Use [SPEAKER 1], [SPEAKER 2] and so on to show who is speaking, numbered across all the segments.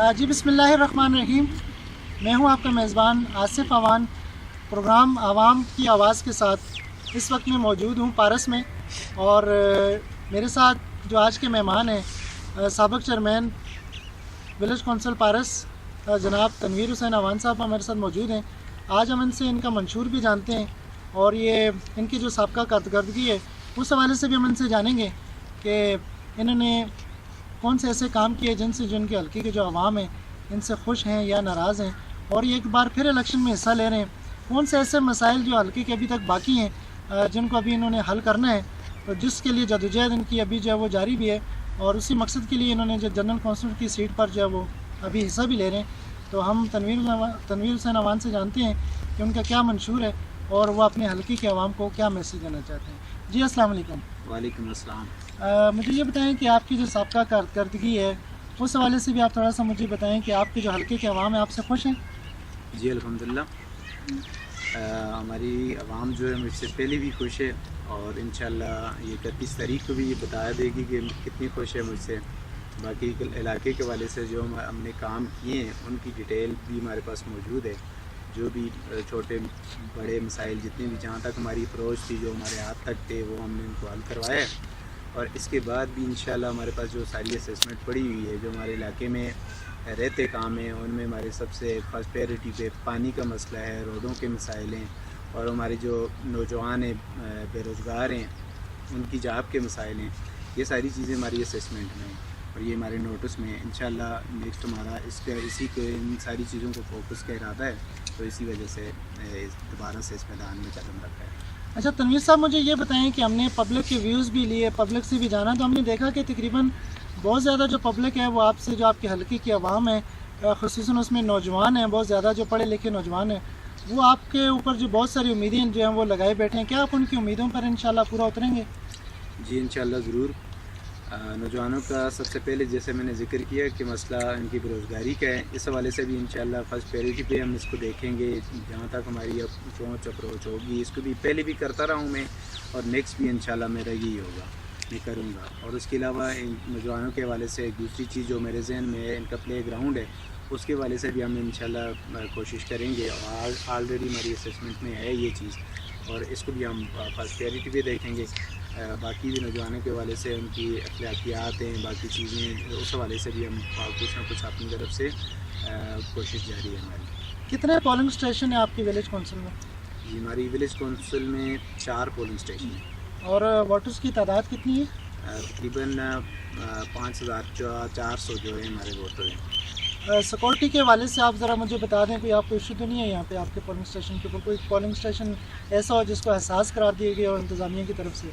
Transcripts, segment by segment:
[SPEAKER 1] جی بسم اللہ الرحمن الرحیم. میں ہوں آپ کا میزبان آصف اوان. پروگرام عوام کی آواز کے ساتھ اس وقت میں موجود ہوں پارس میں، اور میرے ساتھ جو آج کے مہمان ہیں سابق چیئرمین ولیج کونسل پارس جناب تنویر حسین اوان صاحب ہمارے ساتھ موجود ہیں. آج ہم ان سے ان کا منشور بھی جانتے ہیں، اور یہ ان کی جو سابقہ کارکردگی ہے اس حوالے سے بھی ہم ان سے جانیں گے کہ انہوں نے کون سے ایسے کام کیے جن کے حلقے کے جو عوام ہیں ان سے خوش ہیں یا ناراض ہیں، اور یہ ایک بار پھر الیکشن میں حصہ لے رہے ہیں. کون سے ایسے مسائل جو حلقے کے ابھی تک باقی ہیں جن کو ابھی انہوں نے حل کرنا ہے، تو جس کے لیے جدوجہد ان کی ابھی جو ہے وہ جاری بھی ہے، اور اسی مقصد کے لیے انہوں نے جو جنرل کونسل کی سیٹ پر جو ہے وہ ابھی حصہ بھی لے رہے ہیں. تو ہم تنویر حسین اوان سے جانتے ہیں کہ ان کا کیا منشور ہے اور وہ اپنے حلقے کے عوام کو کیا میسیج دینا چاہتے ہیں. جی السلام علیکم.
[SPEAKER 2] وعلیکم السلام.
[SPEAKER 1] مجھے یہ بتائیں کہ آپ کی جو سابقہ کارکردگی ہے اس حوالے سے بھی آپ تھوڑا سا مجھے بتائیں کہ آپ کے جو حلقے کے عوام ہیں آپ سے خوش ہیں؟
[SPEAKER 2] جی الحمدللہ. ہماری عوام جو ہے مجھ سے پہلے بھی خوش ہے، اور انشاءاللہ یہ 31 تاریخ کو بھی یہ بتا دے گی کہ کتنی خوش ہے مجھ سے. باقی علاقے کے والے سے جو ہم نے کام کیے ہیں ان کی ڈیٹیل بھی ہمارے پاس موجود ہے. جو بھی چھوٹے بڑے مسائل جتنے بھی جہاں تک ہماری اپروچ تھی، جو ہمارے ہاتھ تک تھے، وہ ہم نے ان کو حل کروایا ہے. اور اس کے بعد بھی انشاءاللہ ہمارے پاس جو ساری اسیسمنٹ پڑی ہوئی ہے جو ہمارے علاقے میں رہتے کام ہیں، ان میں ہمارے سب سے فرسٹ پریورٹی پہ پانی کا مسئلہ ہے، روڈوں کے مسائل ہیں، اور ہمارے جو نوجوان ہیں بے روزگار ہیں ان کی جاب کے مسائل ہیں. یہ ساری چیزیں ہماری اسیسمنٹ میں ہیں اور یہ ہمارے نوٹس میں ہیں. انشاءاللہ نیکسٹ ہمارا اسی کے ان ساری چیزوں کو فوکس کا ارادہ ہے، تو اسی وجہ سے دوبارہ سے اس میدان میں قدم رکھا ہے.
[SPEAKER 1] اچھا تنویر صاحب، مجھے یہ بتائیں کہ ہم نے پبلک کے ویوز بھی لیے، پبلک سے بھی جانا، تو ہم نے دیکھا کہ تقریباً بہت زیادہ جو پبلک ہے وہ آپ سے، جو آپ کے حلقے کی عوام ہے، خصوصاً اس میں نوجوان ہیں، بہت زیادہ جو پڑھے لکھے نوجوان ہیں، وہ آپ کے اوپر جو بہت ساری امیدیں جو ہیں وہ لگائے بیٹھے ہیں. کیا آپ ان کی امیدوں پر انشاءاللہ پورا اتریں گے؟
[SPEAKER 2] جی انشاءاللہ ضرور. نوجوانوں کا سب سے پہلے جیسے میں نے ذکر کیا کہ مسئلہ ان کی بےروزگاری کا ہے، اس حوالے سے بھی انشاءاللہ فرسٹ پریورٹی پہ ہم اس کو دیکھیں گے. جہاں تک ہماری سوچ اپروچ ہوگی، اس کو بھی پہلے بھی کرتا رہا ہوں میں، اور نیکسٹ بھی انشاءاللہ میرا یہی ہوگا، میں کروں گا. اور اس کے علاوہ ان نوجوانوں کے حوالے سے ایک دوسری چیز جو میرے ذہن میں ہے، ان کا پلے گراؤنڈ ہے، اس کے حوالے سے بھی ہم انشاءاللہ کوشش کریں گے. اور آلریڈی ہماری اسیسمنٹ میں ہے یہ چیز، اور اس کو بھی ہم فرسٹ پریورٹی پہ دیکھیں گے. باقی بھی نوجوانوں کے حوالے سے ان کی اخلاقیات ہیں، باقی چیزیں، اس حوالے سے بھی ہم کچھ نہ کچھ اپنی طرف سے کوشش جاری ہے ہماری.
[SPEAKER 1] کتنے پولنگ اسٹیشن ہیں آپ کی ولیج کونسل میں؟
[SPEAKER 2] جی ہماری ولیج کونسل میں 4 پولنگ اسٹیشن ہیں.
[SPEAKER 1] اور ووٹرز کی تعداد کتنی ہے؟
[SPEAKER 2] تقریباً 5400 جو ہے ہمارے ووٹر ہیں.
[SPEAKER 1] سیکورٹی کے حوالے سے آپ ذرا مجھے بتا دیں، کوئی آپ کو ایشو تو نہیں ہے یہاں پہ آپ کے پولنگ اسٹیشن کے اوپر؟ کوئی پولنگ اسٹیشن ایسا ہو جس کو حساس قرار دیے گئے ہو انتظامیہ کی طرف سے؟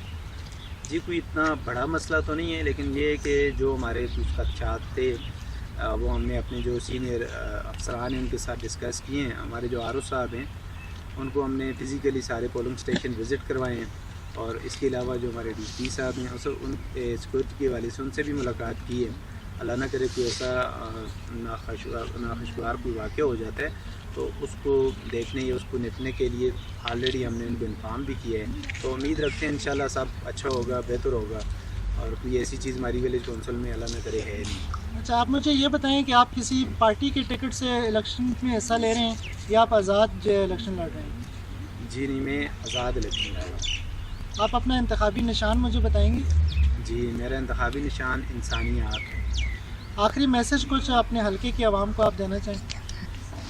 [SPEAKER 2] جی کوئی اتنا بڑا مسئلہ تو نہیں ہے، لیکن یہ ہے کہ جو ہمارے کچھ خدشات تھے وہ ہم نے اپنے جو سینئر افسران ہیں ان کے ساتھ ڈسکس کیے ہیں. ہمارے جو RO صاحب ہیں ان کو ہم نے فزیکلی سارے پولنگ اسٹیشن وزٹ کروائے ہیں، اور اس کے علاوہ جو ہمارے DP صاحب ہیں ان سیکورٹی کے حوالے سے ان سے بھی ملاقات کی ہے. اللہ نہ کرے کوئی ایسا ناخوشگوار کوئی واقعہ ہو جاتا ہے تو اس کو دیکھنے یا اس کو نپٹنے کے لیے آلریڈی ہم نے ان کو انفارم بھی کیا ہے. تو امید رکھتے ہیں انشاءاللہ سب اچھا ہوگا، بہتر ہوگا، اور کوئی ایسی چیز ہماری ولیج کونسل میں اللہ نہ کرے ہے نہیں.
[SPEAKER 1] اچھا آپ مجھے یہ بتائیں کہ آپ کسی پارٹی کے ٹکٹ سے الیکشن میں حصہ لے رہے ہیں یا آپ آزاد الیکشن لڑ رہے ہیں؟
[SPEAKER 2] جی نہیں، میں آزاد الیکشن لڑ رہا ہوں.
[SPEAKER 1] آپ اپنا انتخابی نشان مجھے بتائیں گے؟
[SPEAKER 2] جی میرا انتخابی نشان انسانیات ہے.
[SPEAKER 1] آخری میسج کچھ اپنے حلقے کی عوام کو آپ دینا چاہیں؟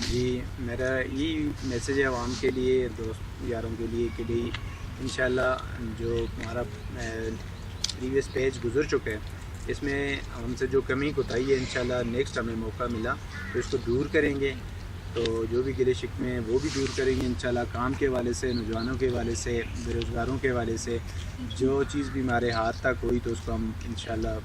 [SPEAKER 2] جی میرا یہی میسیج ہے عوام کے لیے، دوست یاروں کے لیے کہ بھئی انشاءاللہ جو ہمارا پریویس پیج گزر چکا ہے اس میں ہم سے جو کمی کوتاہی ہے انشاءاللہ نیکسٹ ہمیں موقع ملا تو اس کو دور کریں گے. تو جو بھی گلے شکوے ہیں وہ بھی دور کریں گے انشاءاللہ. کام کے حوالے سے، نوجوانوں کے حوالے سے، بے روزگاروں کے حوالے سے جو چیز بھی ہمارے ہاتھ تک ہوئی تو اس کو ہم انشاءاللہ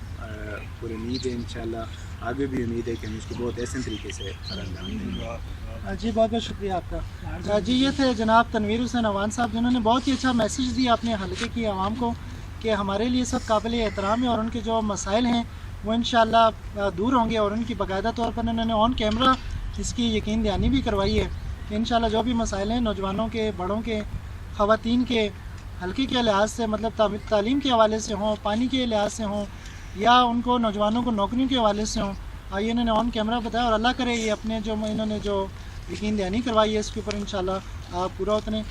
[SPEAKER 2] پوری امید ہے، انشاءاللہ آگے بھی امید ہے کہ ہم اس کو بہت احسن طریقے سے انجام دیں گے.
[SPEAKER 1] جی بہت بہت شکریہ آپ کا. جی یہ تھے جناب تنویر حسین اوان صاحب، جنہوں نے بہت ہی اچھا میسیج دیا اپنے حلقے کی عوام کو کہ ہمارے لیے سب قابل احترام ہے، اور ان کے جو مسائل ہیں وہ انشاءاللہ دور ہوں گے. اور ان کی باقاعدہ طور پر انہوں نے آن کیمرہ اس کی یقین دہانی بھی کروائی ہے کہ انشاءاللہ جو بھی مسائل ہیں نوجوانوں کے، بڑوں کے، خواتین کے، حلقے کے لحاظ سے، مطلب تعلیم کے حوالے سے ہوں، پانی کے لحاظ سے ہوں، یا ان کو نوجوانوں کو نوکریوں کے حوالے سے ہوں، آئیے انہوں نے آن کیمرہ بتایا، اور اللہ کرے یہ اپنے جو انہوں نے جو یقین دہانی کروائی ہے اس کے اوپر انشاءاللہ آپ پورا اتریں.